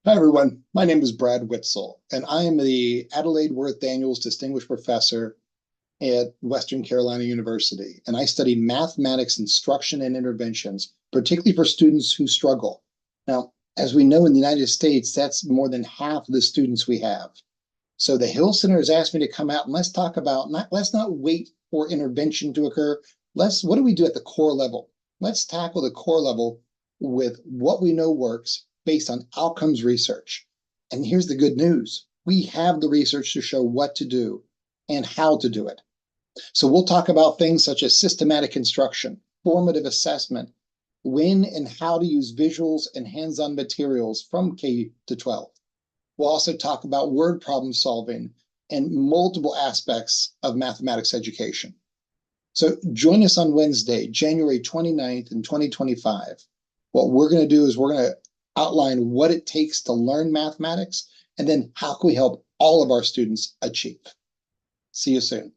Hi, everyone. My name is Brad Witzel, and I am the Adelaide Worth Daniels Distinguished Professor at Western Carolina University. And I study mathematics instruction and interventions, particularly for students who struggle. Now, as we know in the United States, that's more than half of the students we have. So the Hill Center has asked me to come out and let's talk about let's not wait for intervention to occur. What do we do at the core level? Let's tackle the core level with what we know works based on outcomes research. And here's the good news. We have the research to show what to do and how to do it. So we'll talk about things such as systematic instruction, formative assessment, when and how to use visuals and hands-on materials from K-12. We'll also talk about word problem solving and multiple aspects of mathematics education. So join us on Wednesday, January 29th in 2025. What we're going to do is we're going to outline what it takes to learn mathematics, and then how can we help all of our students achieve. See you soon.